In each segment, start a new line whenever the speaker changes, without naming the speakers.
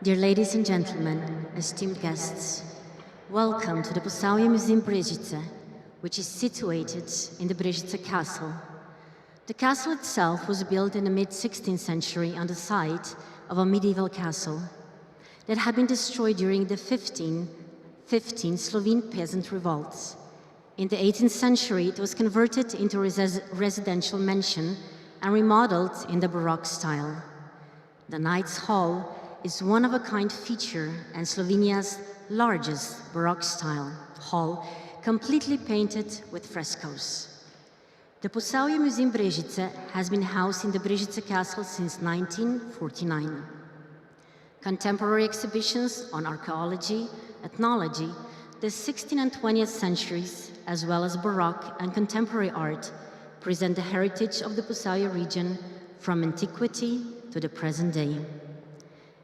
Dear ladies and gentlemen, esteemed guests, welcome to the Posavje Museum Brežice, which is situated in the Brežice Castle. The castle itself was built in the mid-16th century on the site of a medieval castle that had been destroyed during the 1515 Slovene peasant revolts. In the 18th century, it was converted into a residential mansion and remodeled in the Baroque style. The Knights' Hall is one-of-a-kind feature and Slovenia's largest Baroque-style hall, completely painted with frescoes. The Posavje Museum Brežice has been housed in the Brežice Castle since 1949. Contemporary exhibitions on archaeology, ethnology, the 16th and 20th centuries, as well as Baroque and contemporary art, present the heritage of the Posavje region from antiquity to the present day.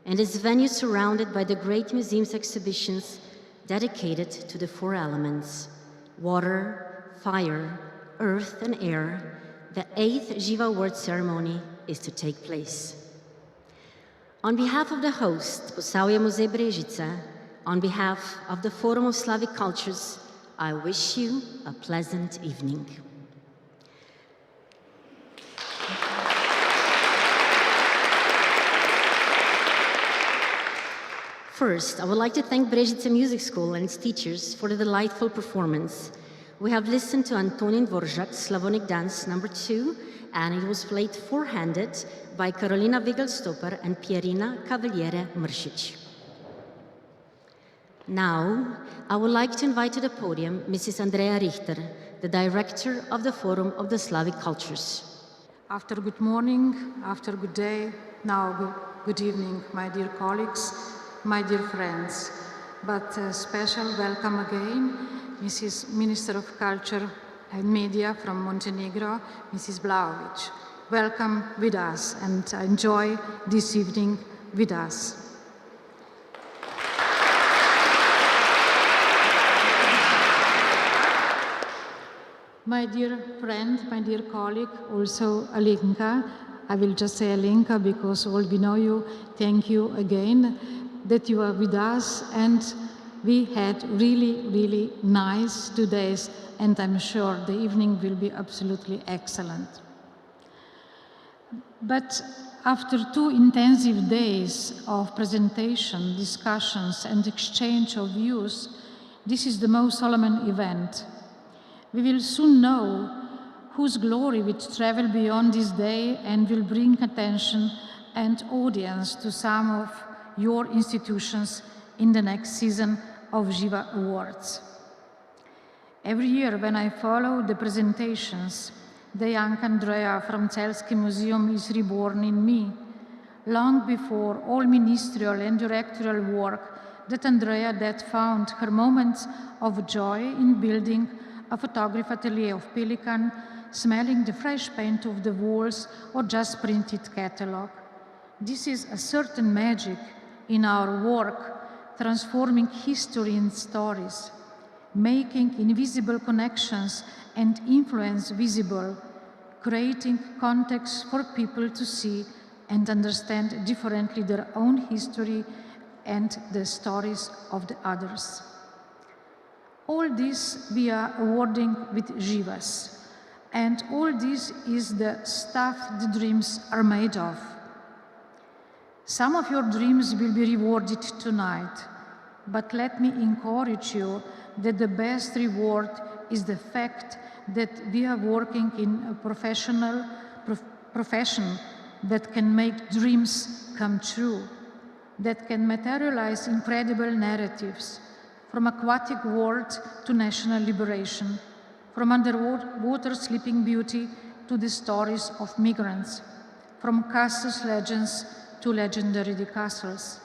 And this venue surrounded by the great museum's exhibitions dedicated to the four elements: water, fire, earth, and air, the 8th Živa award ceremony is to take place. On behalf of the host, Posavje Muzej Brežice, on behalf of the Forum of Slavic Cultures, I wish you a pleasant evening. First, I would like to thank Brežice Music School and its teachers for the delightful performance. We have listened to Antonin Dvorak's Slavonic Dance No. 2, and it was played four-handed by Karolina Vigelstoper and Pierina Cavaliere Mršić. Now, I would like to invite to the podium Mrs. Andrea Richter, the director of the Forum of the Slavic Cultures.
After good morning, after good day, now good evening, my dear colleagues, my dear friends, but a special welcome again, Mrs. Minister of Culture and Media from Montenegro, Mrs. Vlaović. Welcome with us and enjoy this evening with us. My dear friend, my dear colleague, also Alenka, I will just say Alenka because all we know you, thank you again that you are with us, and we had really nice 2 days, and I'm sure the evening will be absolutely excellent. But after 2 intensive days of presentation, discussions, and exchange of views, this is the most solemn event. We will soon know whose glory will travel beyond this day and will bring attention and audience to some of your institutions in the next season of Živa Awards. Every year when I follow the presentations, the young Andrea from Celski Museum is reborn in me, long before all ministerial and directorial work that Andrea that found her moments of joy in building a photography atelier of Pelican, smelling the fresh paint of the walls or just printed catalog. This is a certain magic in our work, transforming history in stories, making invisible connections and influence visible, creating context for people to see and understand differently their own history and the stories of the others. All this we are awarding with Živas, and all this is the stuff the dreams are made of. Some of your dreams will be rewarded tonight, but let me encourage you that the best reward is the fact that we are working in a profession that can make dreams come true, that can materialize incredible narratives, from aquatic world to national liberation, from underwater sleeping beauty to the stories of migrants, from castles legends to legendary castles.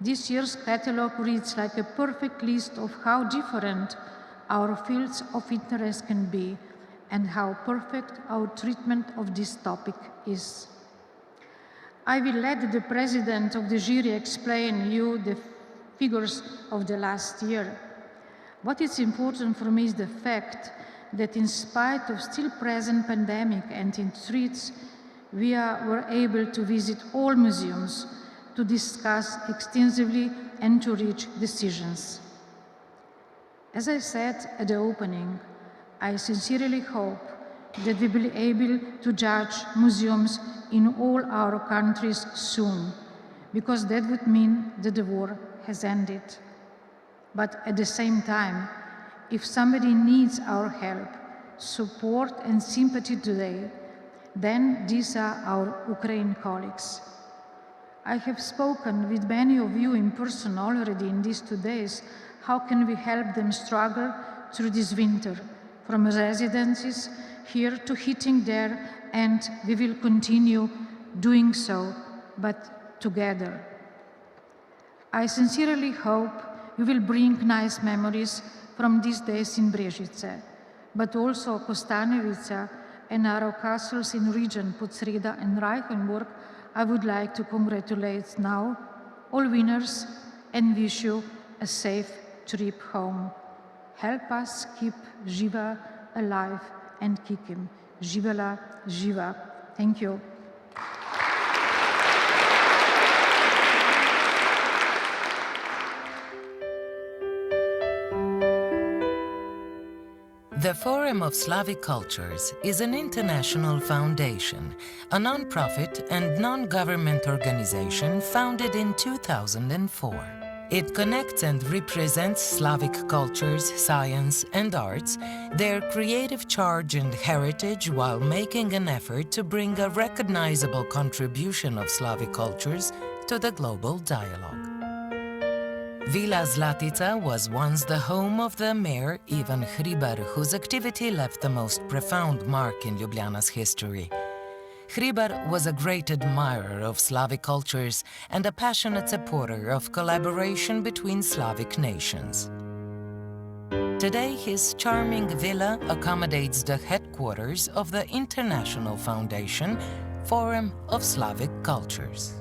This year's catalogue reads like a perfect list of how different our fields of interest can be and how perfect our treatment of this topic is. I will let the president of the jury explain you the figures of the last year. What is important for me is the fact that in spite of still present pandemic and in threats, we were able to visit all museums, to discuss extensively and to reach decisions. As I said at the opening, I sincerely hope that we will be able to judge museums in all our countries soon, because that would mean that the war has ended. But at the same time, if somebody needs our help, support and sympathy today, then these are our Ukraine colleagues. I have spoken with many of you in person already in these 2 days. How can we help them struggle through this winter, from residences here to heating there, and we will continue doing so, but together. I sincerely hope you will bring nice memories from these days in Brežice, but also Kostanjevica and our castles in region Podsreda and Reichenburg. I would like to congratulate now all winners and wish you a safe trip home. Help us keep Živa alive and keep him. Živala Živa. Thank you.
The Forum of Slavic Cultures is an international foundation, a non-profit and non-government organization founded in 2004. It connects and represents Slavic cultures, science, and arts, their creative charge and heritage, while making an effort to bring a recognizable contribution of Slavic cultures to the global dialogue. Vila Zlatica was once the home of the mayor Ivan Hribar, whose activity left the most profound mark in Ljubljana's history. Hribar was a great admirer of Slavic cultures and a passionate supporter of collaboration between Slavic nations. Today, his charming villa accommodates the headquarters of the international foundation, Forum of Slavic Cultures.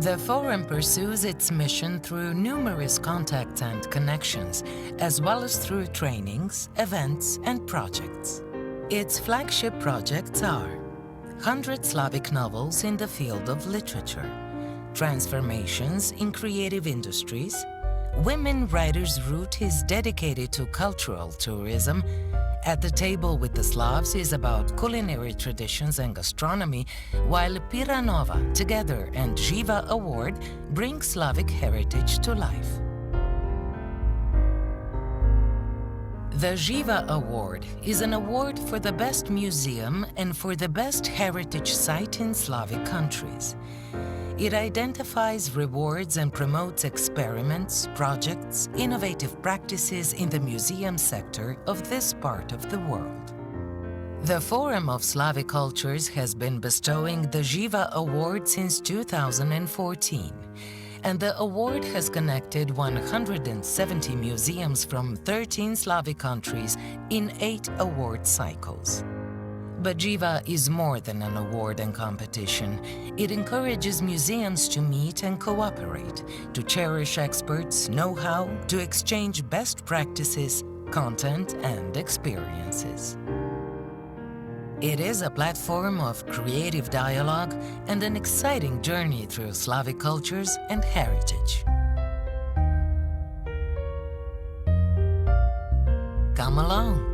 The Forum pursues its mission through numerous contacts and connections, as well as through trainings, events, and projects. Its flagship projects are 100 Slavic novels in the field of literature, transformations in creative industries, Women Writers' Route is dedicated to cultural tourism, At the Table with the Slavs is about culinary traditions and gastronomy, while Piranova Together and Živa Award bring Slavic heritage to life. The Živa Award is an award for the best museum and for the best heritage site in Slavic countries. It identifies, rewards, and promotes experiments, projects, innovative practices in the museum sector of this part of the world. The Forum of Slavic Cultures has been bestowing the Živa Award since 2014, and the award has connected 170 museums from 13 Slavic countries in 8 award cycles. But Živa is more than an award and competition. It encourages museums to meet and cooperate, to cherish experts' know-how, to exchange best practices, content, and experiences. It is a platform of creative dialogue and an exciting journey through Slavic cultures and heritage. Come along.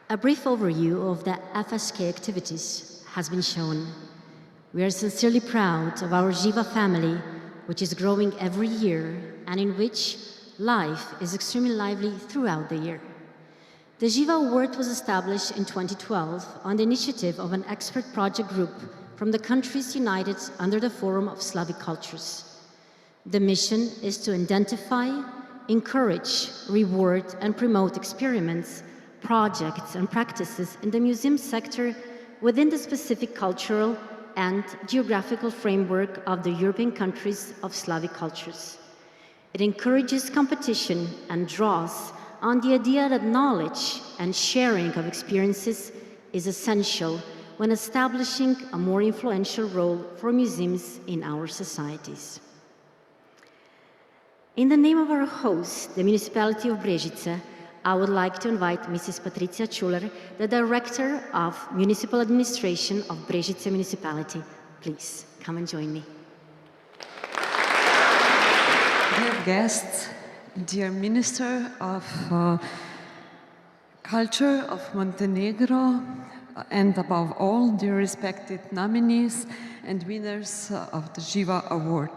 A brief overview of the FSK activities has been shown. We are sincerely proud of our Živa family, which is growing every year and in which life is extremely lively throughout the year. The Živa Award was established in 2012 on the initiative of an expert project group from the countries united under the Forum of Slavic Cultures. The mission is to identify, encourage, reward, and promote experiments, projects and practices in the museum sector within the specific cultural and geographical framework of the European countries of Slavic cultures. It encourages competition and draws on the idea that knowledge and sharing of experiences is essential when establishing a more influential role for museums in our societies. In the name of our host, the municipality of Brežice, I would like to invite Mrs. Patricia Čuler, the Director of Municipal Administration of Brežice Municipality. Please, come and join me.
Dear guests, dear Minister of Culture of Montenegro, and above all, dear respected nominees and winners of the Živa Award.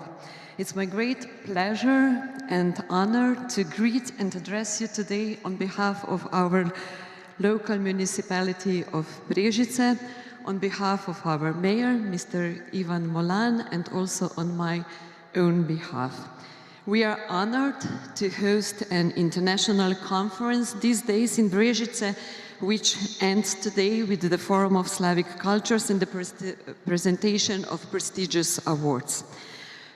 It's my great pleasure and honor to greet and address you today on behalf of our local municipality of Brežice, on behalf of our mayor, Mr. Ivan Molan, and also on my own behalf. We are honored to host an international conference these days in Brežice, which ends today with the Forum of Slavic Cultures and the presentation of prestigious awards.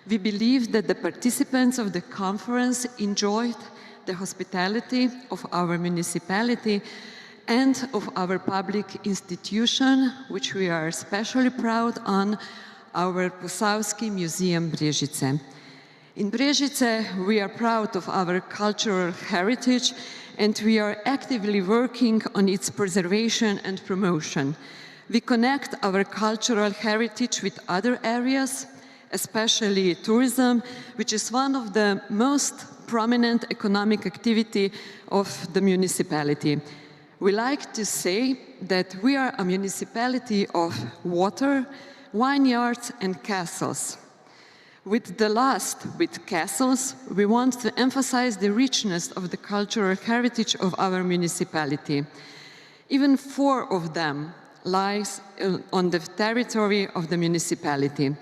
We believe that the participants of the conference enjoyed the hospitality of our municipality and of our public institution, which we are especially proud on, our Posavski Museum Brežice. In Brežice, we are proud of our cultural heritage and we are actively working on its preservation and promotion. We connect our cultural heritage with other areas, especially tourism, which is one of the most prominent economic activity of the municipality. We like to say that we are a municipality of water, vineyards and castles. With the last, with castles, we want to emphasize the richness of the cultural heritage of our municipality. Even 4 of them lies on the territory of the municipality.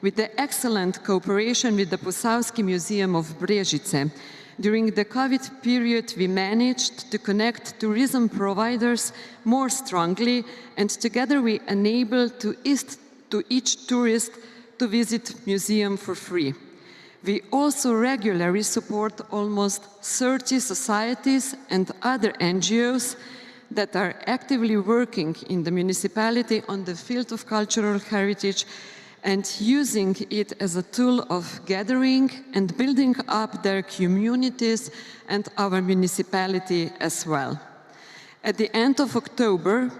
With the excellent cooperation with the Posavski Museum of Brežice, during the COVID period, we managed to connect tourism providers more strongly, and together we enabled to each tourist to visit museum for free. We also regularly support almost 30 societies and other NGOs that are actively working in the municipality on the field of cultural heritage and using it as a tool of gathering and building up their communities and our municipality as well. At the end of October,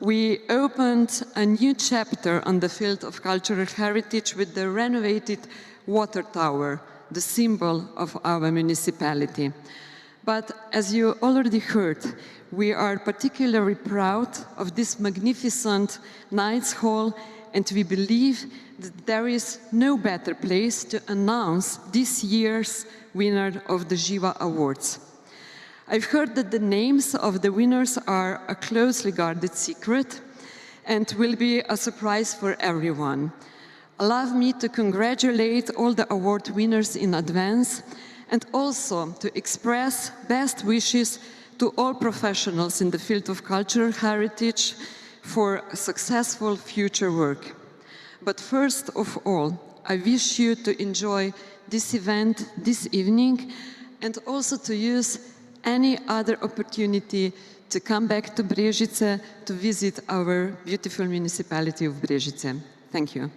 we opened a new chapter on the field of cultural heritage with the renovated water tower, the symbol of our municipality. But as you already heard, we are particularly proud of this magnificent Knights Hall, and we believe that there is no better place to announce this year's winner of the Živa Awards. I've heard that the names of the winners are a closely guarded secret and will be a surprise for everyone. Allow me to congratulate all the award winners in advance and also to express best wishes to all professionals in the field of cultural heritage for successful future work. But first of all, I wish you to enjoy this event this evening and also to use any other opportunity to come back to Brežice to visit our beautiful municipality of Brežice. Thank you.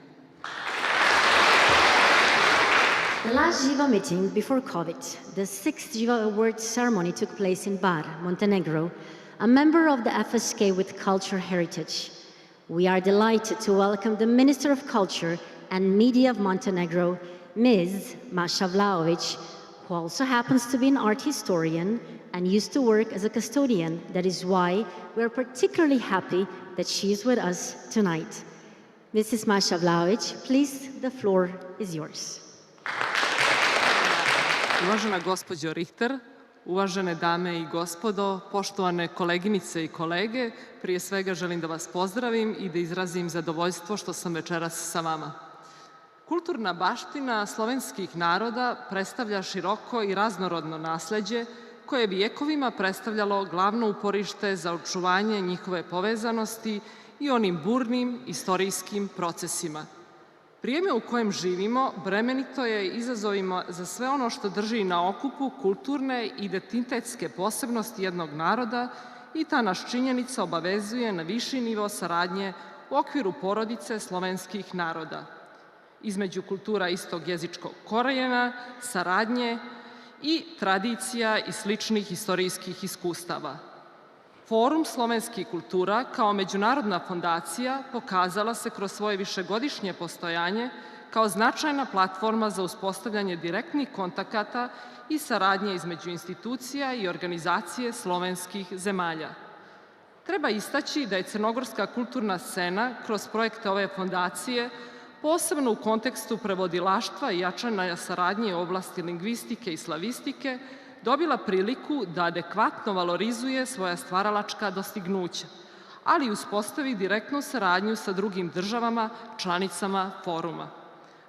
The last Živa meeting before COVID, the 6th Živa Awards ceremony took place in Bar, Montenegro, a member of the FSK with cultural heritage. We are delighted to welcome the Minister of Culture and Media of Montenegro, Ms. Maša Vlaović, who also happens to be an art historian and used to work as a custodian. That is why we are particularly happy that she is with us tonight. Mrs. Maša Vlaović, please, the floor is yours.
Uvažena gospođo Richter, uvažene dame i gospodo, poštovane koleginice i kolege, prije svega želim da vas pozdravim i da izrazim zadovoljstvo što sam večeras sa vama. Kulturna baština slovenskih naroda predstavlja široko i raznorodno nasleđe koje je vijekovima predstavljalo glavno uporište za očuvanje njihove povezanosti i onim burnim istorijskim procesima. Vrijeme u kojem živimo bremenito je izazovima za sve ono što drži na okupu kulturne i identitetske posebnosti jednog naroda i ta nas činjenica obavezuje na viši nivo saradnje u okviru porodice slovenskih naroda. Između kultura istog jezičkog korijena, saradnje i tradicija i sličnih istorijskih iskustava. Forum slovenskih kultura kao međunarodna fondacija pokazala se kroz svoje višegodišnje postojanje kao značajna platforma za uspostavljanje direktnih kontakata i saradnje između institucija i organizacije slovenskih zemalja. Treba istaći da je crnogorska kulturna scena kroz projekte ove fondacije, posebno u kontekstu prevodilaštva i jačanja saradnje u oblasti lingvistike i slavistike, dobila priliku da adekvatno valorizuje svoja stvaralačka dostignuća, ali i uspostavi direktnu saradnju sa drugim državama, članicama foruma.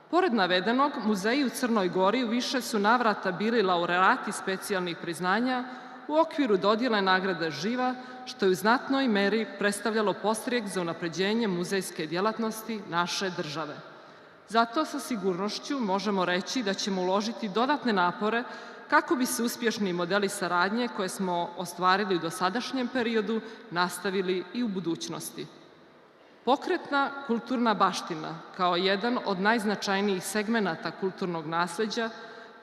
Pored navedenog, muzeji u Crnoj Gori u više su navrata bili laureati specijalnih priznanja u okviru dodjele nagrade Živa, što je u znatnoj meri predstavljalo podstrek za unapređenje muzejske djelatnosti naše države. Zato sa sigurnošću možemo reći da ćemo uložiti dodatne napore kako bi se uspješni modeli saradnje koje smo ostvarili u dosadašnjem periodu nastavili i u budućnosti. Pokretna kulturna baština, kao jedan od najznačajnijih segmenata kulturnog nasleđa,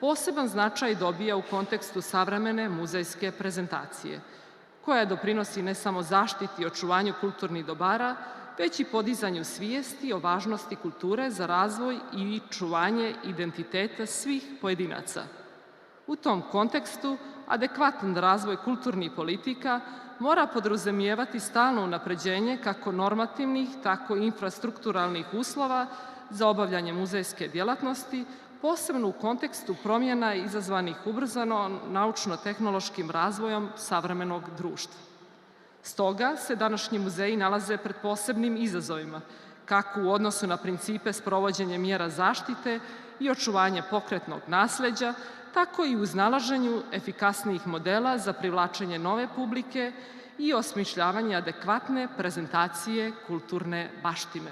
poseban značaj dobija u kontekstu savremene muzejske prezentacije, koja doprinosi ne samo zaštiti i očuvanju kulturnih dobara, već i podizanju svijesti o važnosti kulture za razvoj i čuvanje identiteta svih pojedinaca. U tom kontekstu, adekvatan razvoj kulturnih politika mora podrazumijevati stalno unapređenje kako normativnih, tako i infrastrukturalnih uslova za obavljanje muzejske djelatnosti, posebno u kontekstu promjena izazvanih ubrzano naučno-tehnološkim razvojom savremenog društva. Stoga se današnji muzeji nalaze pred posebnim izazovima, kako u odnosu na principe sprovođenja mjera zaštite i očuvanje pokretnog nasleđa, tako i u iznalaženju efikasnijih modela za privlačenje nove publike i osmišljavanje adekvatne prezentacije kulturne baštine.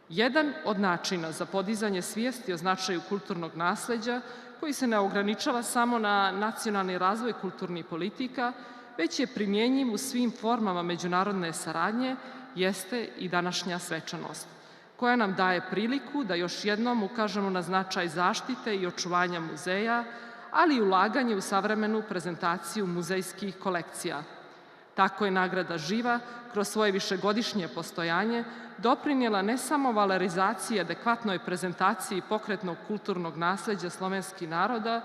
Jedan od načina za podizanje svijesti o značaju kulturnog nasleđa, koji se ne ograničava samo na nacionalni razvoj kulturnih politika, već je primjenjiv u svim formama međunarodne saradnje, jeste i današnja svečanost, koja nam daje priliku da još jednom ukažemo na značaj zaštite i očuvanja muzeja, ali i ulaganje u savremenu prezentaciju muzejskih kolekcija. Tako je nagrada Živa, kroz svoje višegodišnje postojanje, doprinijela ne samo valorizaciji i adekvatnoj prezentaciji pokretnog kulturnog nasleđa slovenskih naroda,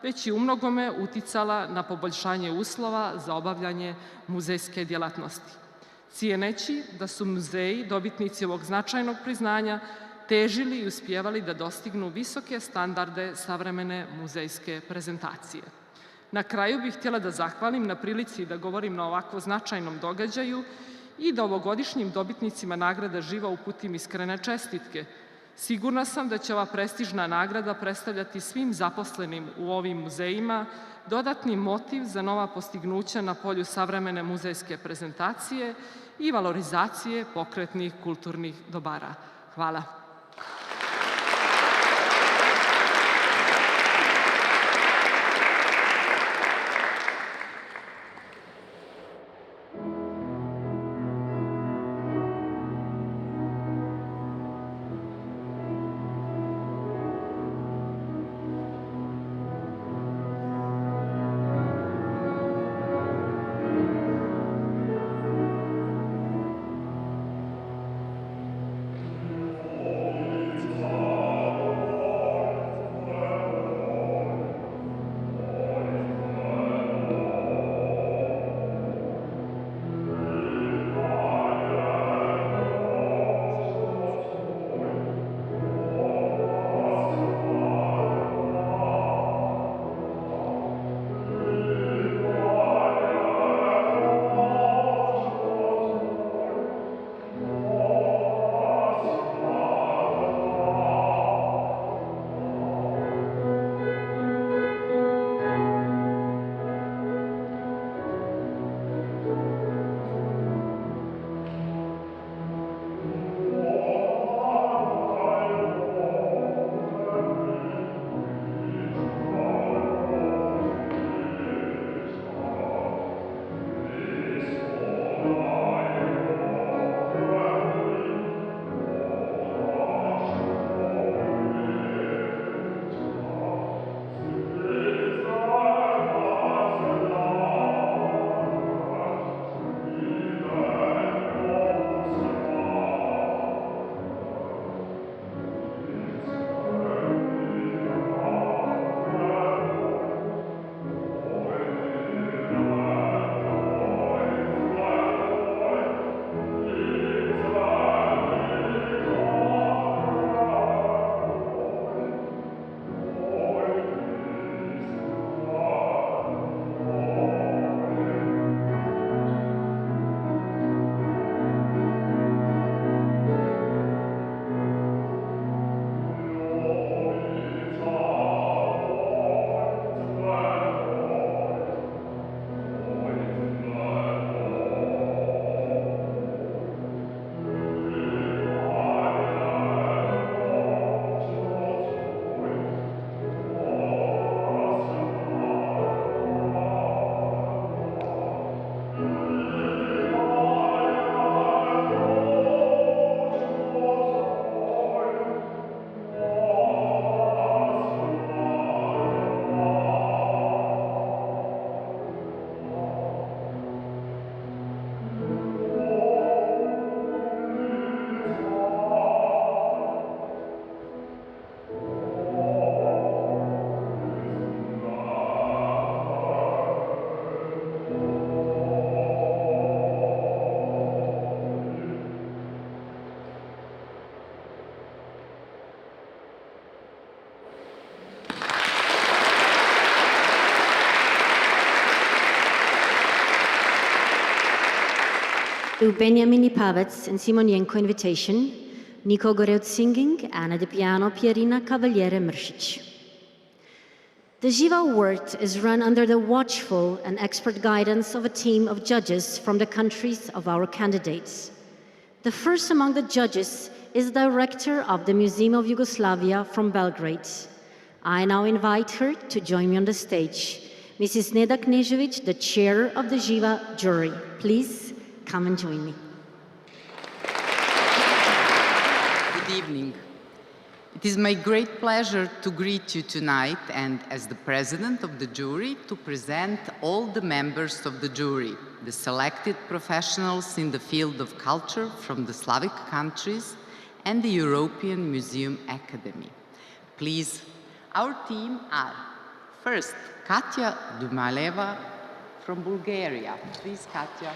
već i umnogome uticala na poboljšanje uslova za obavljanje muzejske djelatnosti. Cijeneći da su muzeji, dobitnici ovog značajnog priznanja, težili i uspijevali da dostignu visoke standarde savremene muzejske prezentacije. Na kraju bih htjela da zahvalim na prilici da govorim na ovako značajnom događaju i da ovogodišnjim dobitnicima nagrada Živa uputim iskrene čestitke. Sigurna sam da će ova prestižna nagrada predstavljati svim zaposlenim u ovim muzejima dodatni motiv za nova postignuća na polju savremene muzejske prezentacije i valorizacije pokretnih kulturnih dobara. Hvala.
through Benjamin Lipavets and Simonienko invitation, Nico Goreut singing, Anna de piano, Pierina Cavaliere Mršić. The Živa Award is run under the watchful and expert guidance of a team of judges from the countries of our candidates. The first among the judges is the director of the Museum of Yugoslavia from Belgrade. I now invite her to join me on the stage. Mrs. Neda Knežević, the chair of the Živa jury. Please come and join me.
Good evening. It is my great pleasure to greet you tonight and, as the president of the jury, to present all the members of the jury, the selected professionals in the field of culture from the Slavic countries and the European Museum Academy. Please, our team are, first, Katja Dumaleva from Bulgaria. Please, Katja.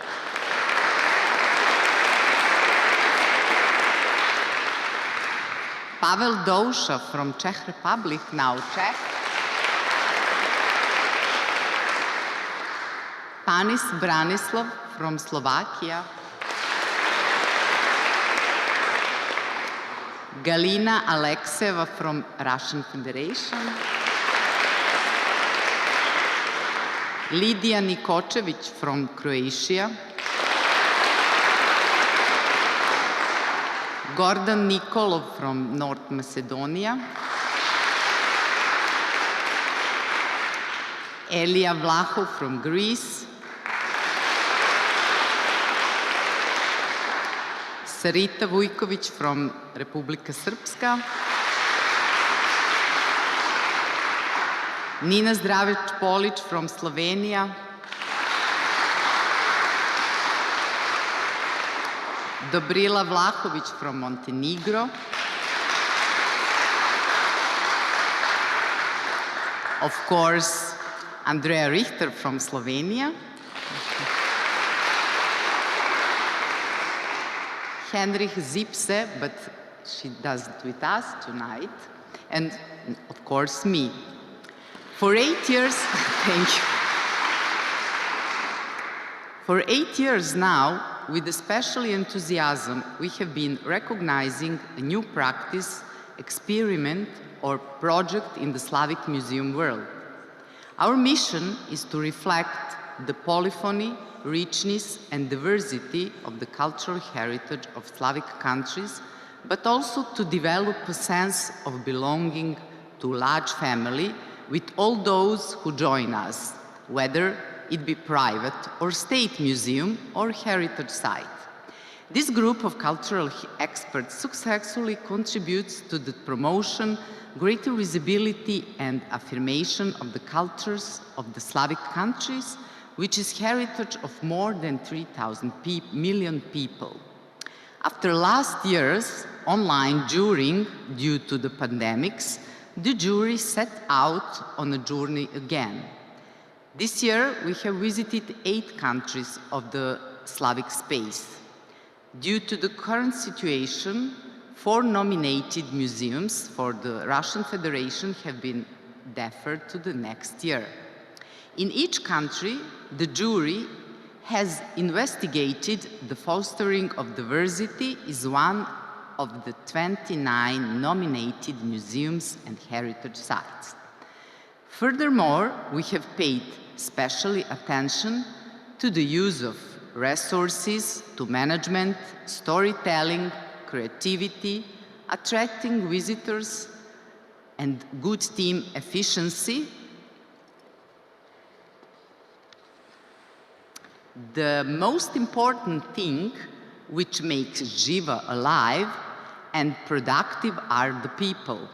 Pavel Douša from Czech Republic, now Czech. Panis Branislav from Slovakia. Galina Alekseva from Russian Federation. Lidija Nikočević from Croatia. Gordan Nikolov from North Macedonia. Elija Vlahov from Greece. Sarita Vujković from Republika Srpska. Nina Zdravec-Polić from Slovenia. Dobrila Vlahović from Montenegro. Of course, Andrea Richter from Slovenia. Henrich Zipse, but she does it with us tonight. And of course, me. For 8 years, thank you. For 8 years now, with especially enthusiasm, we have been recognizing a new practice, experiment, or project in the Slavic museum world. Our mission is to reflect the polyphony, richness, and diversity of the cultural heritage of Slavic countries, but also to develop a sense of belonging to a large family with all those who join us, whether it be private or state museum or heritage site. This group of cultural experts successfully contributes to the promotion, greater visibility and affirmation of the cultures of the Slavic countries, which is heritage of more than 3,000 million people. After last year's online jurying due to the pandemics, the jury set out on a journey again. This year, we have visited 8 countries of the Slavic space. Due to the current situation, 4 nominated museums for the Russian Federation have been deferred to the next year. In each country, the jury has investigated the fostering of diversity is one of the 29 nominated museums and heritage sites. Furthermore, we have paid special attention to the use of resources, to management, storytelling, creativity, attracting visitors, and good team efficiency. The most important thing which makes Živa alive and productive are the people.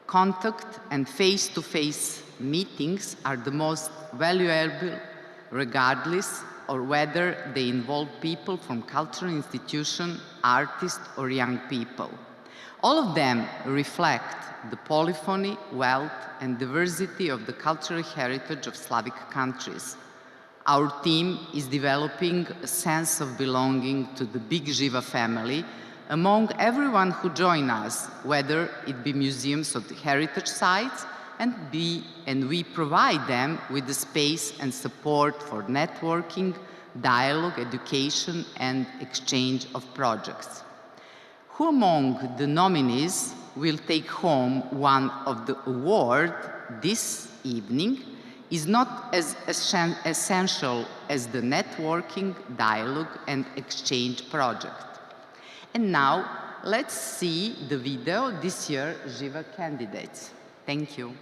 Contact and face-to-face meetings are the most valuable, regardless of whether they involve people from cultural institutions, artists, or young people. All of them reflect the polyphony, wealth, and diversity of the cultural heritage of Slavic countries. Our team is developing a sense of belonging to the big Živa family among everyone who join us, whether it be museums or heritage sites, and we provide them with the space and support for networking, dialogue, education, and exchange of projects. Who among the nominees will take home one of the awards this evening is not as essential as the networking, dialogue, and exchange project. And now, let's see the video this year Živa candidates. Thank you.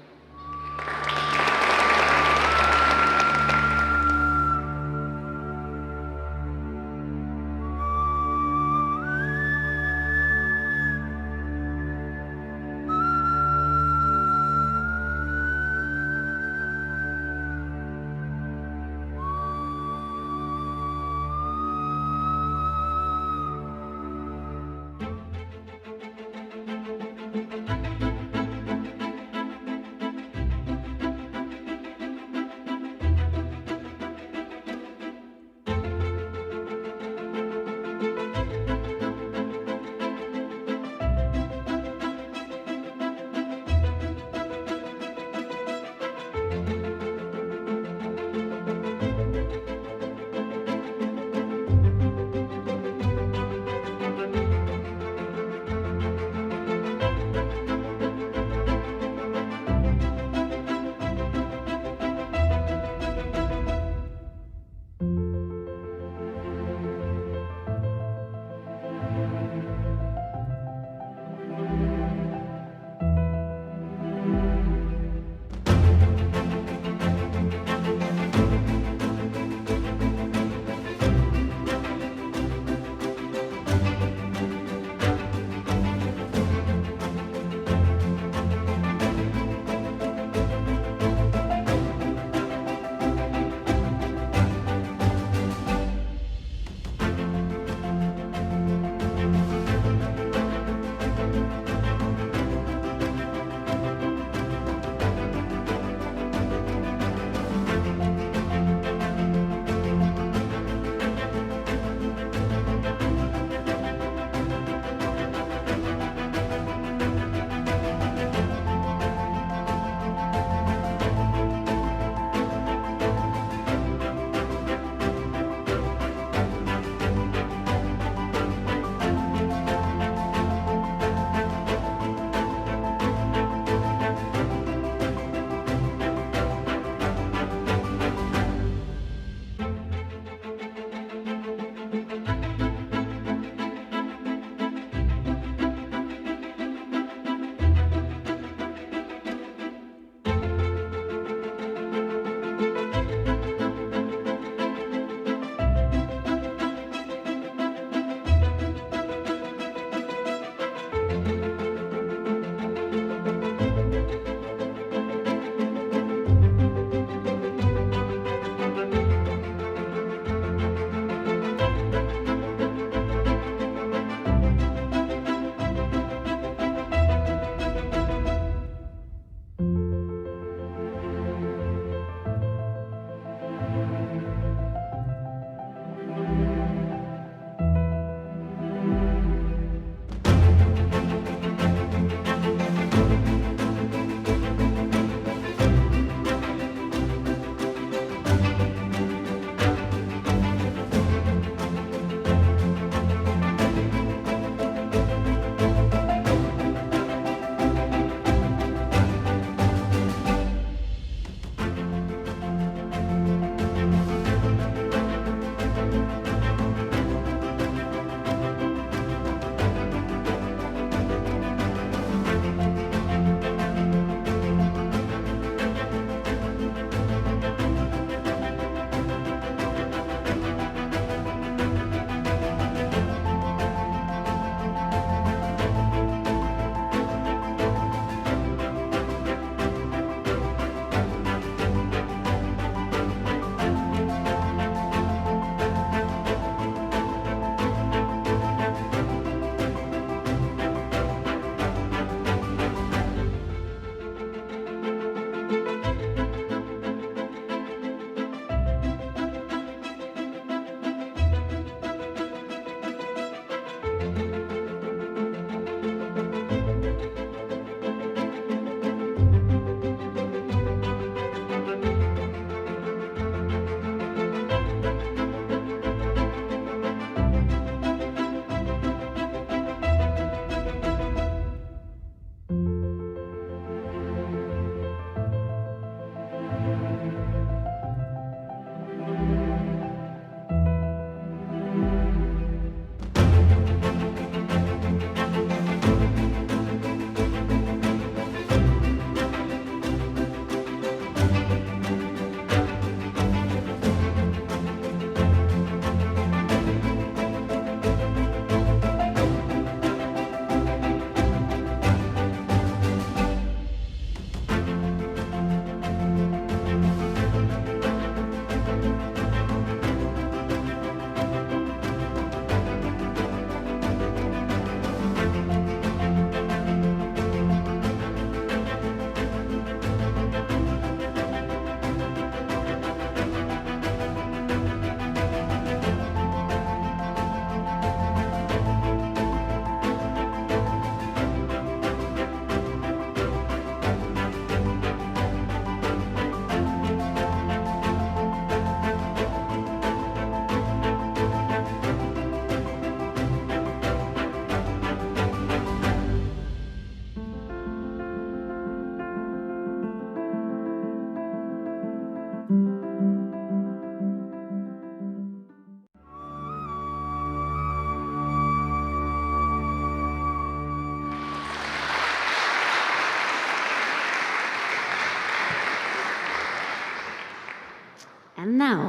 now,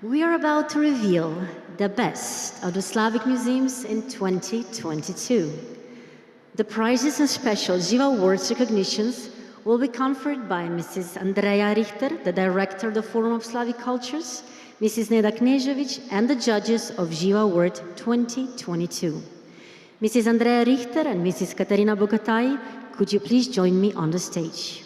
we are about to reveal the best of the Slavic museums in 2022. The prizes and special Živa Awards recognitions will be conferred by Mrs. Andrea Richter, the director of the Forum of Slavic Cultures, Mrs. Neda Knežević, and the judges of Živa Award 2022. Mrs. Andrea Richter and Mrs. Katarina Bogataj, could you please join me on the stage?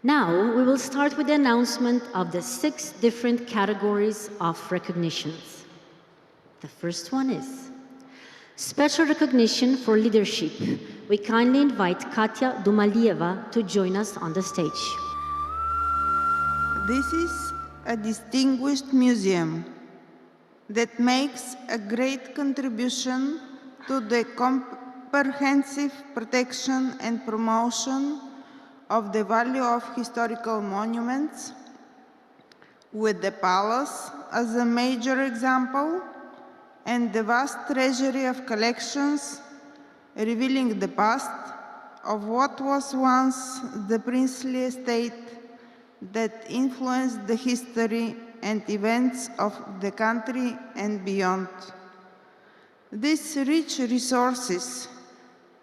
Now, we will start with the announcement of the 6 different categories of recognitions. The first one is special recognition for leadership. We kindly invite Katya Dumalieva to join us on the stage.
This is a distinguished museum that makes a great contribution to the comprehensive protection and promotion of the value of historical monuments, with the palace as a major example, and the vast treasury of collections revealing the past of what was once the princely estate that influenced the history and events of the country and beyond. These rich resources,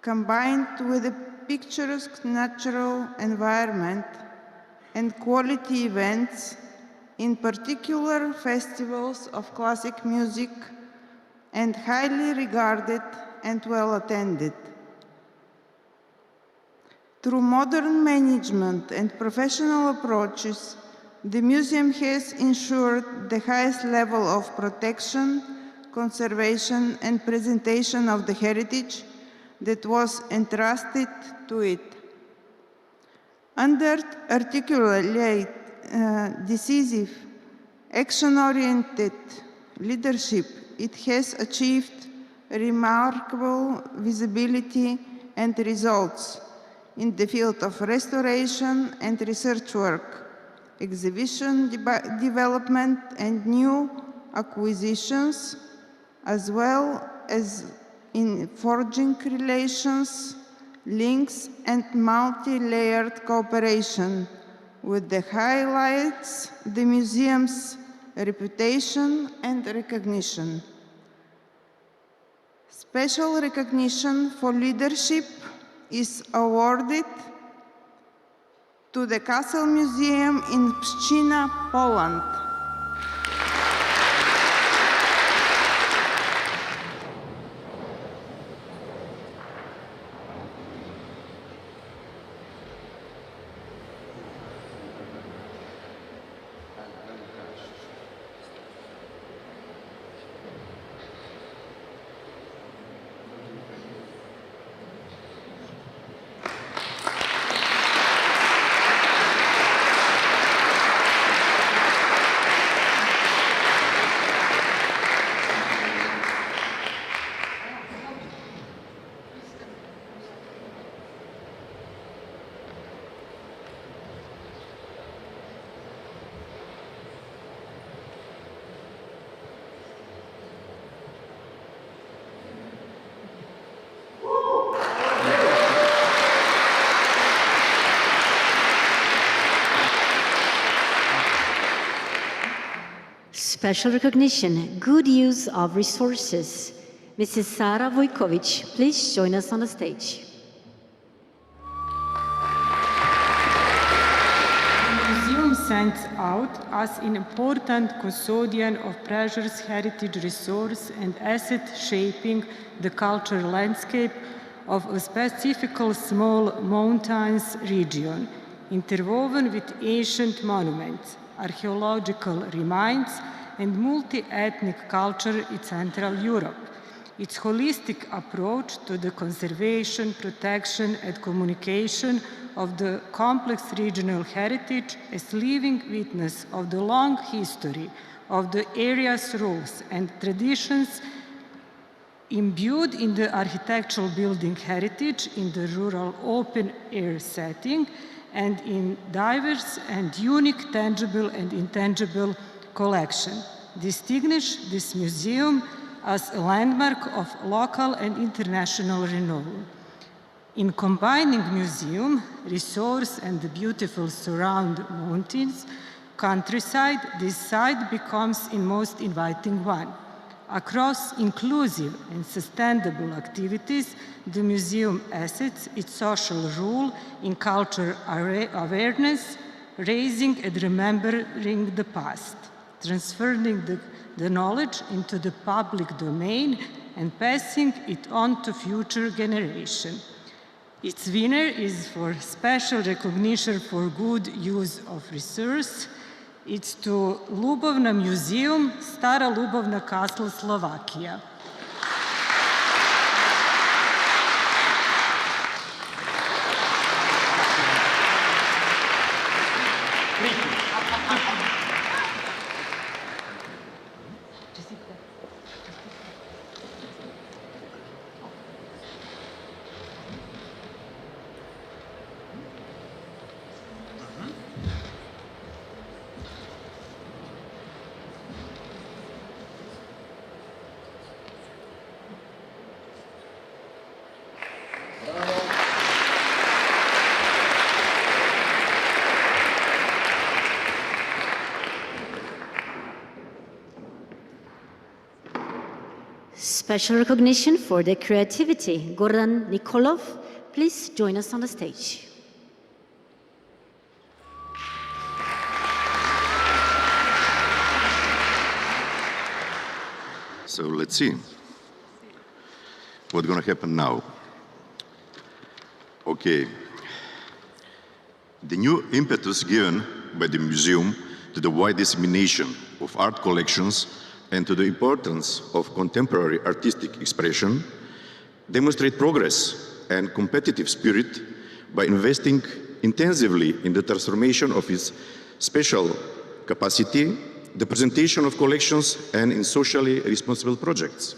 combined with a picturesque natural environment and quality events, in particular festivals of classic music, and highly regarded and well attended. Through modern management and professional approaches, the museum has ensured the highest level of protection, conservation, and presentation of the heritage that was entrusted to it. Under articulate, decisive, action-oriented leadership, it has achieved remarkable visibility and results in the field of restoration and research work, exhibition development and new acquisitions, as well as in forging relations, links, and multi-layered cooperation, with the highlights the museum's reputation and recognition. Special recognition for leadership is awarded to the Castle Museum in Pszczyna, Poland.
Special recognition, good use of resources. Mrs. Sara Vojković, please join us on the stage.
The museum stands out as an important custodian of precious heritage resource and asset shaping the cultural landscape of a specific small mountainous region, interwoven with ancient monuments, archaeological remains, and multi-ethnic culture in Central Europe. Its holistic approach to the conservation, protection, and communication of the complex regional heritage as living witness of the long history of the area's rules and traditions imbued in the architectural building heritage in the rural open-air setting and in diverse and unique tangible and intangible collection, distinguish this museum as a landmark of local and international renown. In combining museum, resource, and the beautiful surrounding mountains, countryside, this site becomes a most inviting one. Across inclusive and sustainable activities, the museum assets its social role in cultural awareness, raising and remembering the past, transferring the knowledge into the public domain and passing it on to future generations. Its winner is for special recognition for good use of resource. It's to L'ubovňa Museum, Stará L'ubovňa Castle, Slovakia.
Special recognition for their creativity. Goran Nikolov, please join us on the stage.
So let's see what's going to happen now. Okay. The new impetus given by the museum to the wide dissemination of art collections and to the importance of contemporary artistic expression demonstrate progress and competitive spirit by investing intensively in the transformation of its spatial capacity, the presentation of collections, and in socially responsible projects.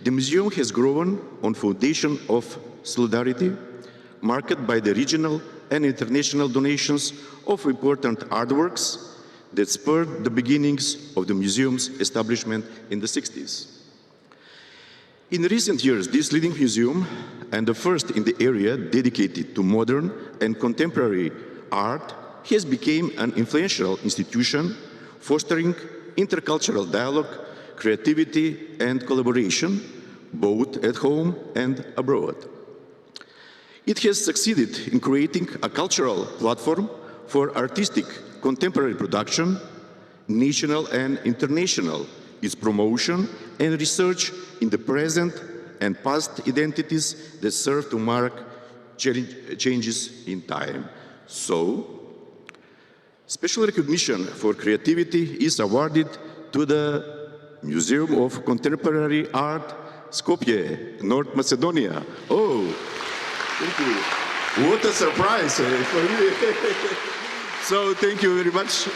The museum has grown on foundation of solidarity, marked by the regional and international donations of important artworks that spurred the beginnings of the museum's establishment in the 60s. In recent years, this leading museum, and the first in the area dedicated to modern and contemporary art, has become an influential institution fostering intercultural dialogue, creativity, and collaboration, both at home and abroad. It has succeeded in creating a cultural platform for artistic contemporary production, national and international, its promotion and research in the present and past identities that serve to mark changes in time. So, special recognition for creativity is awarded to the Museum of Contemporary Art, Skopje, North Macedonia. Oh, thank you. What a surprise for me. So thank you very much.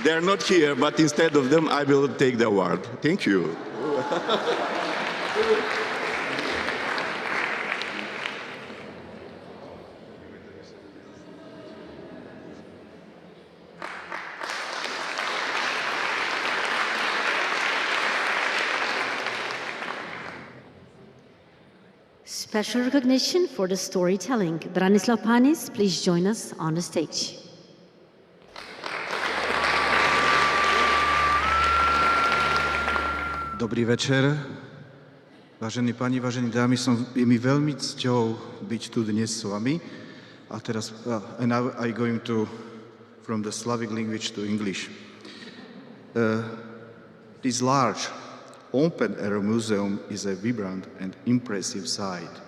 They're not here, but instead of them, I will take the award. Thank you.
Special recognition for the storytelling. Branislav Panis, please join us on the stage.
Dobrý večer, vážení páni, vážení dámy, je mi veľmi cťou byť tu dnes s vami. A teraz, and now I'm going to, from the Slavic language to English. This large, open Air Museum is a vibrant and impressive site.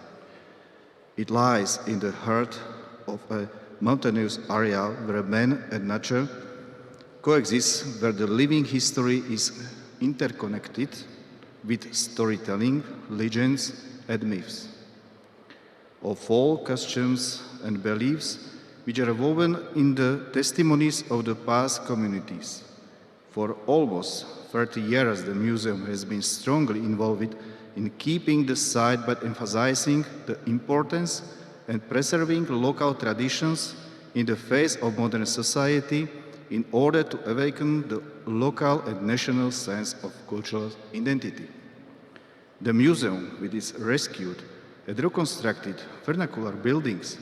It lies in the heart of a mountainous area where man and nature coexist, where the living history is interconnected with storytelling, legends, and myths of all customs and beliefs which are woven in the testimonies of the past communities. For almost 30 years, the museum has been strongly involved in keeping the site by emphasizing the importance and preserving local traditions in the face of modern society in order to awaken the local and national sense of cultural identity. The museum, with its rescued and reconstructed vernacular buildings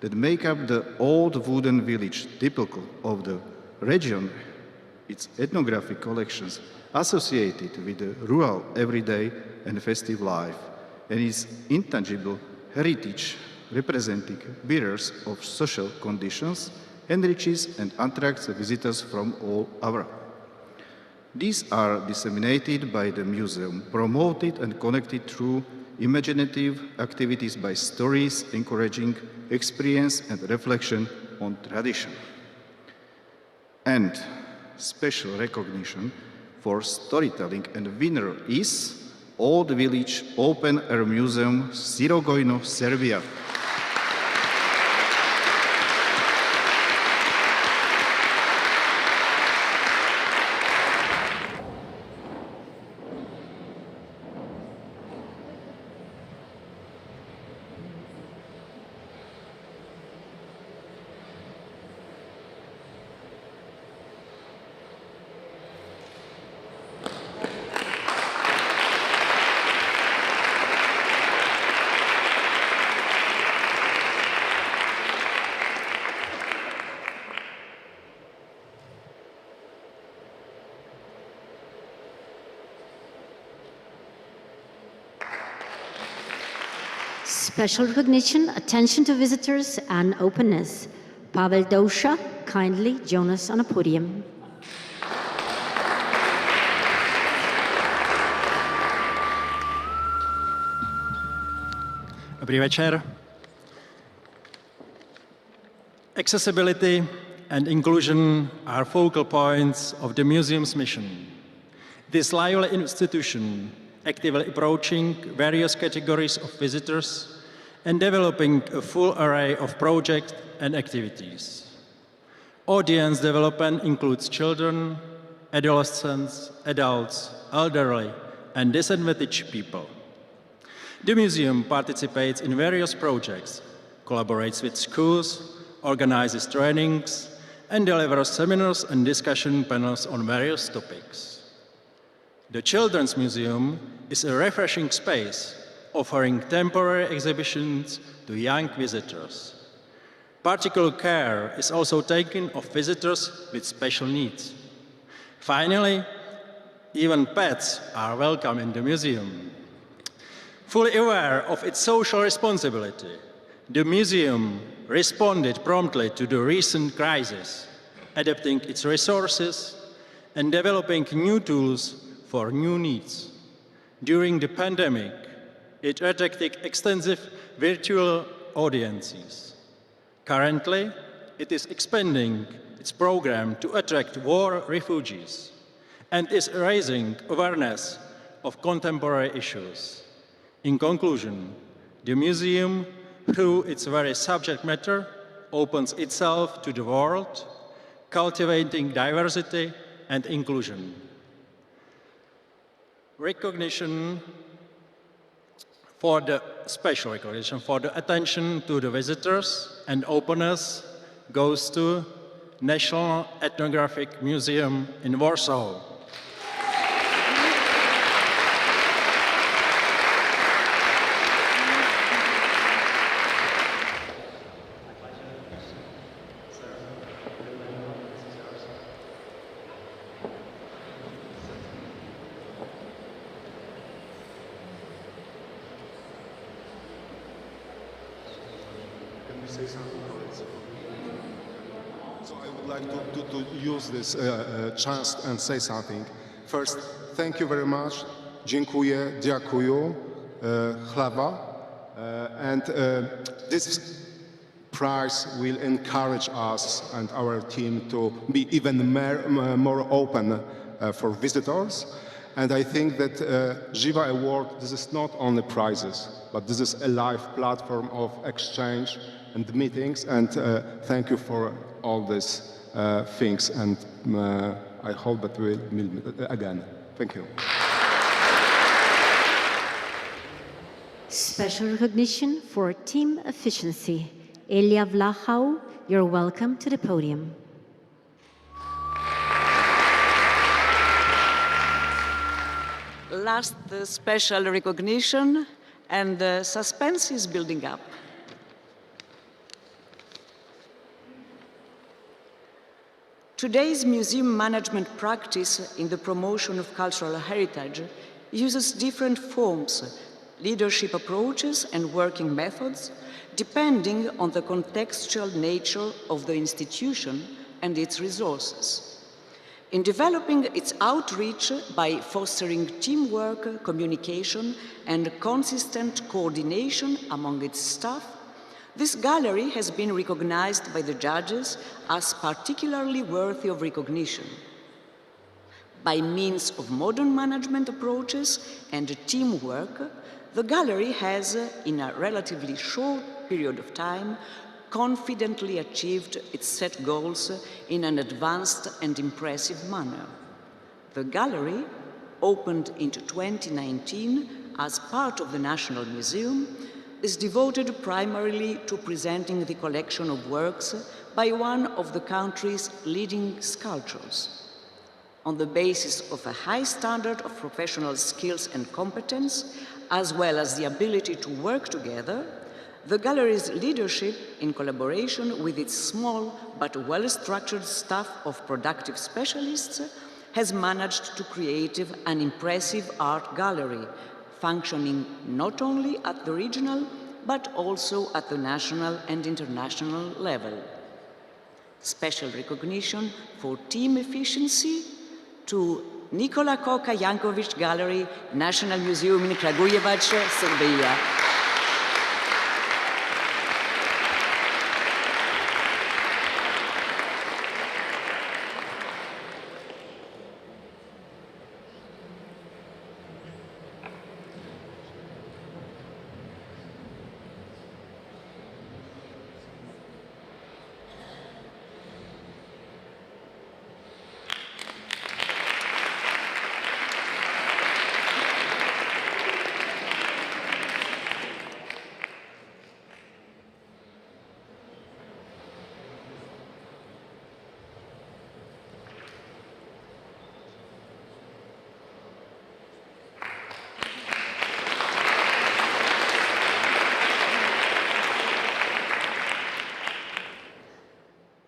that make up the old wooden village typical of the region, its ethnographic collections associated with the rural everyday and festive life, and its intangible heritage representing bearers of social conditions, enriches and attracts visitors from all over. These are disseminated by the museum, promoted and connected through imaginative activities by stories encouraging experience and reflection on tradition. And special recognition for storytelling and winner is Old Village Open Air Museum Sirogojno, Serbia.
Special recognition, attention to visitors, and openness. Pavel Dosha, kindly join us on a podium.
Dobrý večer. Accessibility and inclusion are focal points of the museum's mission. This lively institution actively approaching various categories of visitors and developing a full array of projects and activities. Audience development includes children, adolescents, adults, elderly, and disadvantaged people. The museum participates in various projects, collaborates with schools, organizes trainings, and delivers seminars and discussion panels on various topics. The Children's Museum is a refreshing space offering temporary exhibitions to young visitors. Particular care is also taken of visitors with special needs. Finally, even pets are welcome in the museum. Fully aware of its social responsibility, the museum responded promptly to the recent crisis, adapting its resources and developing new tools for new needs. During the pandemic, it attracted extensive virtual audiences. Currently, it is expanding its program to attract war refugees and is raising awareness of contemporary issues. In conclusion, the museum, through its very subject matter, opens itself to the world, cultivating diversity and inclusion. Special recognition for the attention to the visitors and openness goes to National Ethnographic Museum in Warsaw.
So I would like to use this chance and say something. First, thank you very much. Dziękuję, dziękuję, chleba. And this prize will encourage us and our team to be even more open for visitors. And I think that Živa Award, this is not only prizes, but this is a live platform of exchange and meetings. And thank you for all these things. And I hope that we'll meet again. Thank you.
Special recognition for team efficiency. Elia Vlahau, you're welcome to the podium.
Last special recognition and the suspense is building up. Today's museum management practice in the promotion of cultural heritage uses different forms, leadership approaches and working methods, depending on the contextual nature of the institution and its resources. In developing its outreach by fostering teamwork, communication, and consistent coordination among its staff, this gallery has been recognized by the judges as particularly worthy of recognition. By means of modern management approaches and teamwork, the gallery has, in a relatively short period of time, confidently achieved its set goals in an advanced and impressive manner. The gallery, opened in 2019 as part of the National Museum, is devoted primarily to presenting the collection of works by one of the country's leading sculptors. On the basis of a high standard of professional skills and competence, as well as the ability to work together, the gallery's leadership, in collaboration with its small but well-structured staff of productive specialists, has managed to create an impressive art gallery, functioning not only at the regional, but also at the national and international level. Special recognition for team efficiency to Nikola Koka Janković Gallery, National Museum in Kragujevac, Serbia.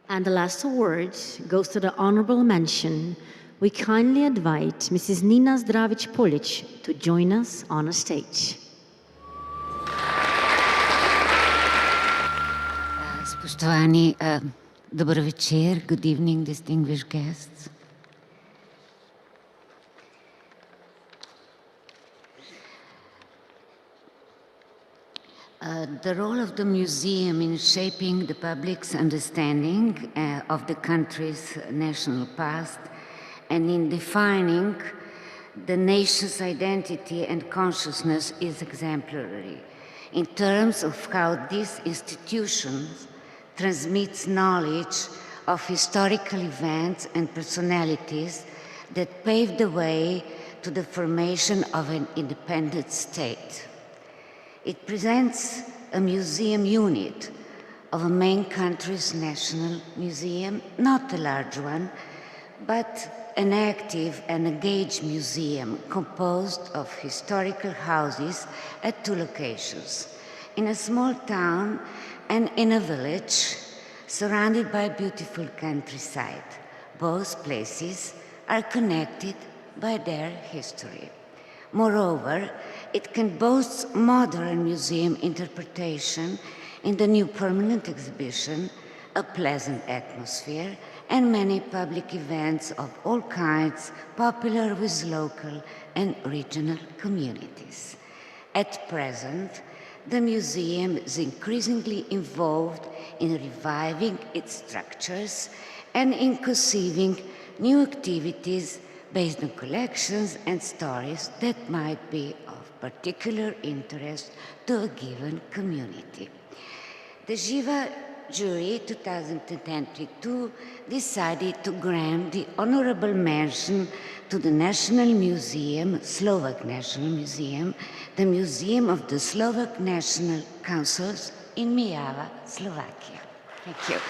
And the last award goes to the honorable mention. We kindly invite Mrs. Nina Zdravić-Polić to join us on a stage.
Spoštovani, dober večer, good evening, distinguished guests. The role of the museum in shaping the public's understanding of the country's national past and in defining the nation's identity and consciousness is exemplary in terms of how this institution transmits knowledge of historical events and personalities that paved the way to the formation of an independent state. It presents a museum unit of a main country's national museum, not a large one, but an active and engaged museum composed of historical houses at two locations, in a small town and in a village surrounded by a beautiful countryside. Both places are connected by their history. Moreover, it can boast modern museum interpretation in the new permanent exhibition, a pleasant atmosphere, and many public events of all kinds popular with local and regional communities. At present, the museum is increasingly involved in reviving its structures and in conceiving new activities based on collections and stories that might be of particular interest to a given community. The Živa jury 2022 decided to grant the honorable mention to the National Museum, Slovak National Museum, the Museum of the Slovak National Councils in Myjava, Slovakia. Thank you.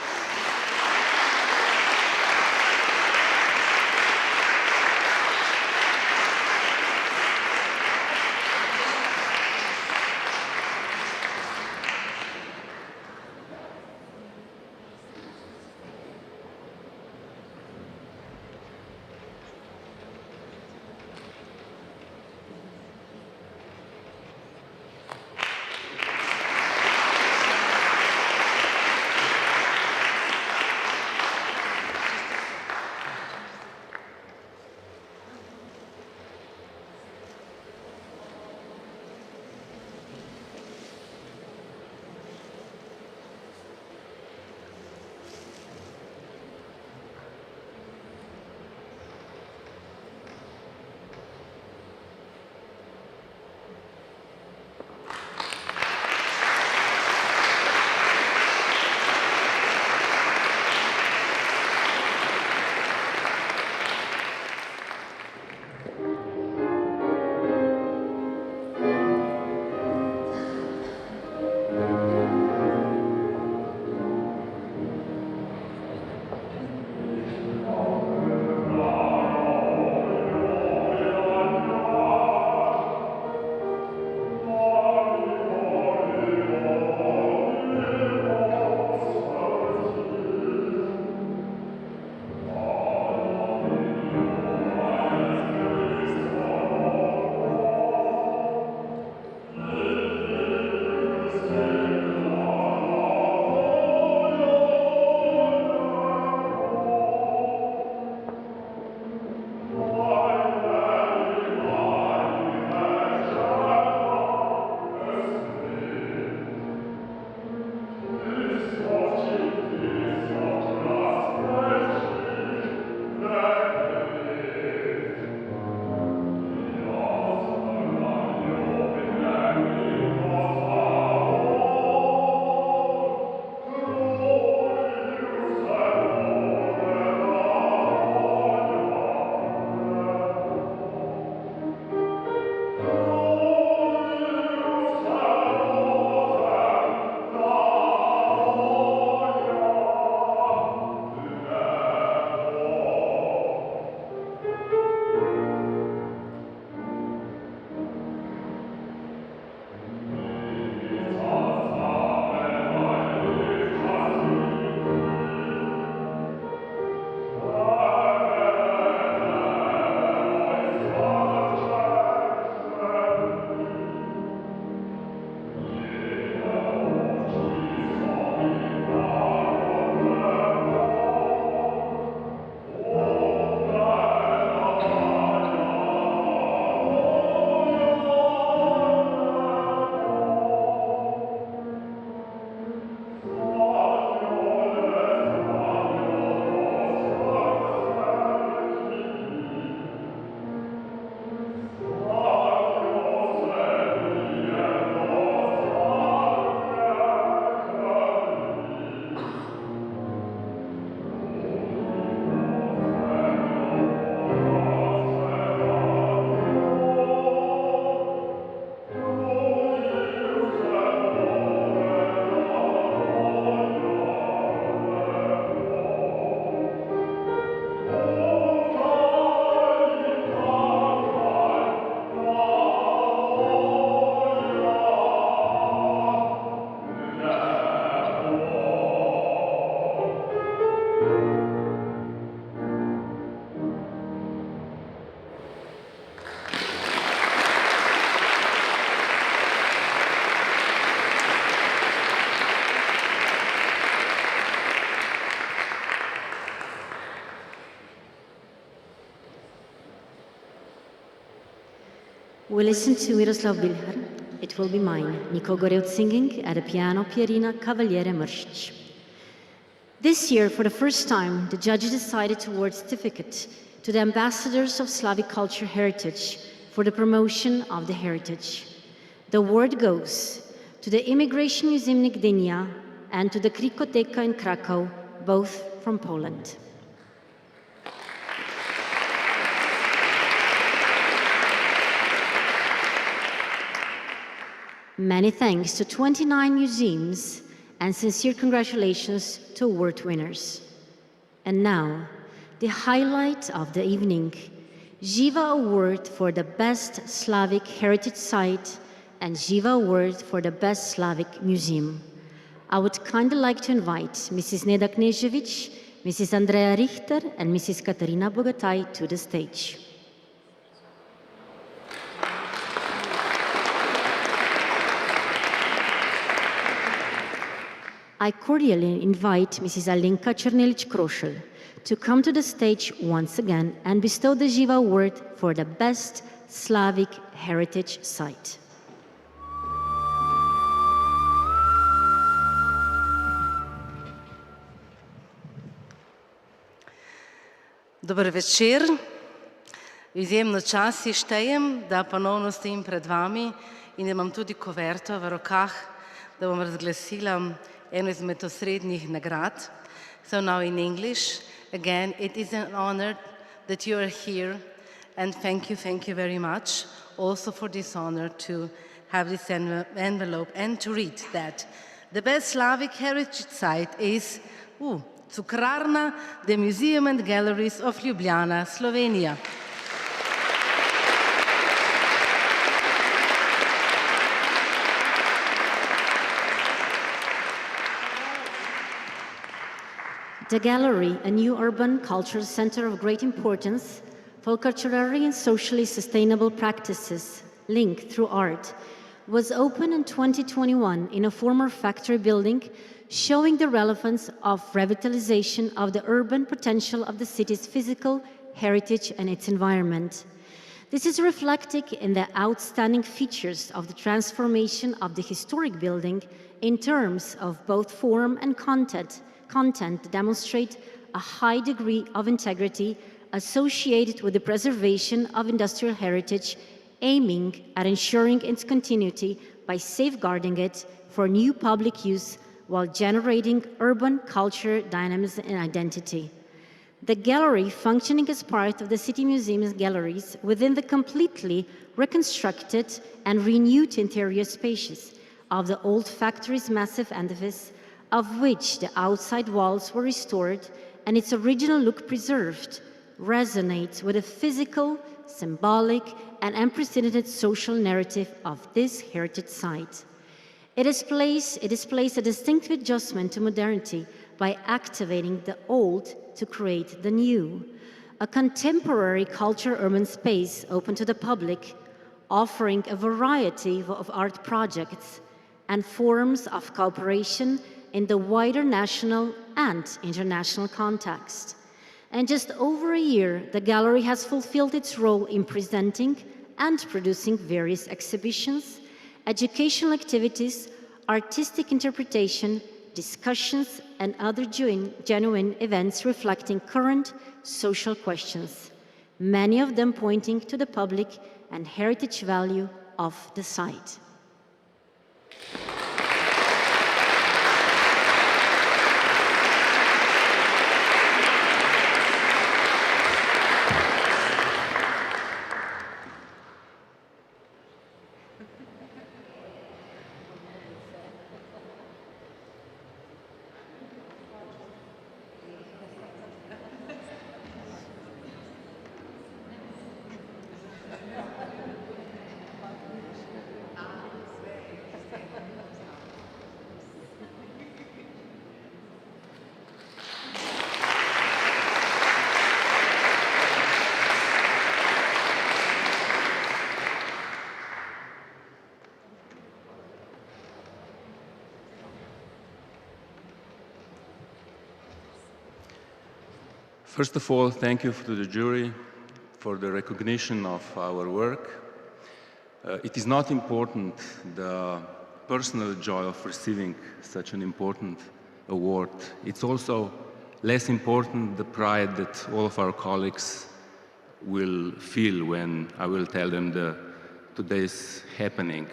We listen to Miroslav Bilhar, It Will Be Mine, Nico Goreuc singing at the piano Pierina Cavaliere Mršić. This year, for the first time, the judges decided to award certificate to the ambassadors of Slavic culture heritage for the promotion of the heritage. The award goes to the Immigration Museum in Gdynia and to the Krikoteka in Krakow, both from Poland. Many thanks to 29 museums and sincere congratulations to award winners. And now, the highlight of the evening, Živa Award for the Best Slavic Heritage Site and Živa Award for the Best Slavic Museum. I would kindly like to invite Mrs. Neda Knežević, Mrs. Andrea Richter, and Mrs. Katarina Bogataj to the stage. I cordially invite Mrs. Alenka Černelić-Krošelj to come to the stage once again and bestow the Živa Award for the Best Slavic Heritage Site.
Dober večer. Izjemno čast si štejem, da ponovno stojim pred vami in imam tudi kuverto v rokah, da bom razglasila eno izmed osrednjih nagrad. So now in English, again, it is an honor that you are here, and thank you very much also for this honor to have this envelope and to read that. The best Slavic heritage site is Cukrarna, the Museum and Galleries of Ljubljana, Slovenia.
The gallery, a new urban cultural center of great importance for culturally and socially sustainable practices linked through art, was opened in 2021 in a former factory building, showing the relevance of revitalization of the urban potential of the city's physical heritage and its environment. This is reflected in the outstanding features of the transformation of the historic building in terms of both form and content demonstrate a high degree of integrity associated with the preservation of industrial heritage, aiming at ensuring its continuity by safeguarding it for new public use while generating urban culture, dynamism, and identity. The gallery, functioning as part of the City Museum's galleries within the completely reconstructed and renewed interior spaces of the old factory's massive edifice, of which the outside walls were restored and its original look preserved, resonates with the physical, symbolic, and unprecedented social narrative of this heritage site. It displays a distinctive adjustment to modernity by activating the old to create the new, a contemporary culture urban space open to the public, offering a variety of art projects and forms of cooperation in the wider national and international context. And just over a year, the gallery has fulfilled its role in presenting and producing various exhibitions, educational activities, artistic interpretation, discussions, and other genuine events reflecting current social questions, many of them pointing to the public and heritage value of the site.
First of all, thank you to the jury for the recognition of our work. It is not important the personal joy of receiving such an important award. It's also less important the pride that all of our colleagues will feel when I will tell them today's happening.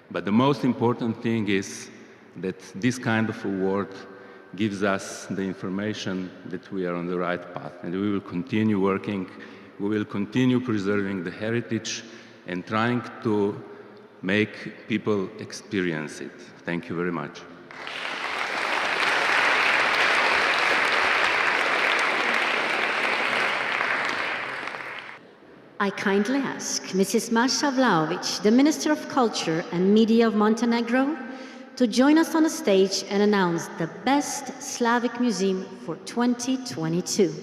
But the most important thing is that this kind of award gives us the information that we are on the right path, and we will continue working, we will continue preserving the heritage and trying to make people experience it. Thank you very much.
I kindly ask Mrs. Maša Vlaović, the Minister of Culture and Media of Montenegro, to join us on the stage and announce the best Slavic museum for 2022.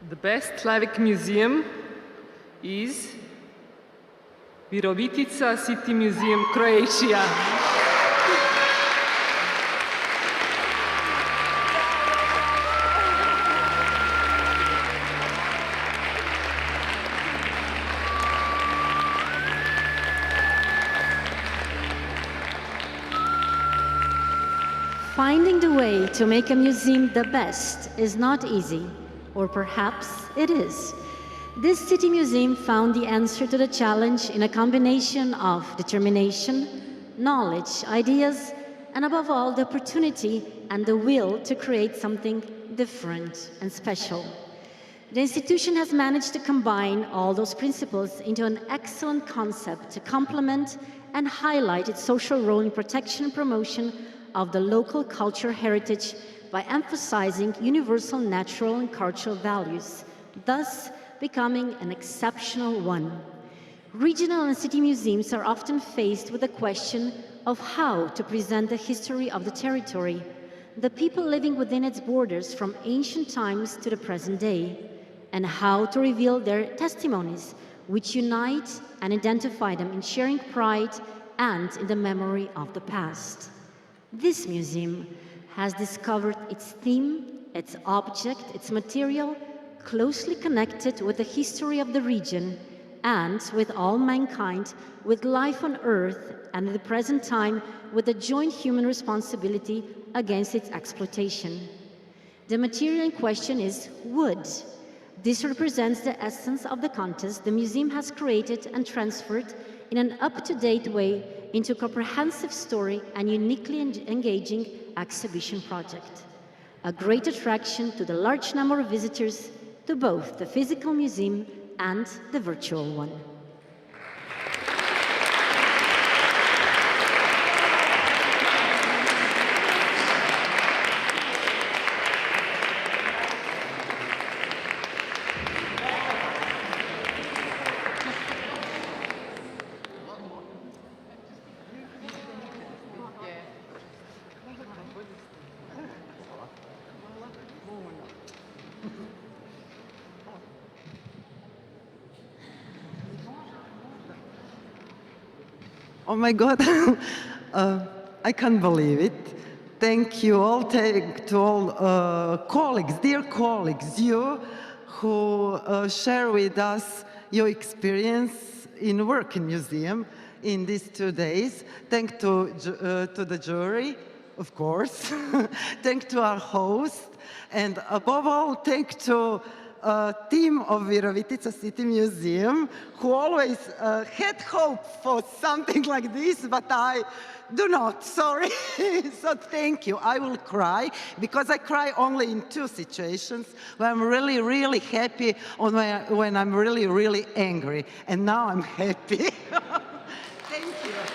The best Slavic museum is Virovitica City Museum, Croatia.
Finding the way to make a museum the best is not easy, or perhaps it is. This city museum found the answer to the challenge in a combination of determination, knowledge, ideas, and above all, the opportunity and the will to create something different and special. The institution has managed to combine all those principles into an excellent concept to complement and highlight its social role in protection and promotion of the local cultural heritage by emphasizing universal natural and cultural values, thus becoming an exceptional one. Regional and city museums are often faced with the question of how to present the history of the territory, the people living within its borders from ancient times to the present day, and how to reveal their testimonies, which unite and identify them in sharing pride and in the memory of the past. This museum has discovered its theme, its object, its material, closely connected with the history of the region and with all mankind, with life on earth, and at the present time with a joint human responsibility against its exploitation. The material in question is wood. This represents the essence of the contest the museum has created and transferred in an up-to-date way into a comprehensive story and uniquely engaging exhibition project. A great attraction to the large number of visitors to both the physical museum and the virtual one.
Oh my God, I can't believe it. Thank you all, thank to all colleagues, dear colleagues, you who share with us your experience in work in museum in these 2 days. Thank to the jury, of course. Thank to our host, and above all, thank to team of Virovitica City Museum, who always had hope for something like this, but I do not, sorry. So thank you. I will cry, because I cry only in 2 situations, when I'm really, really happy or when I'm really, really angry. And now I'm happy. Thank you.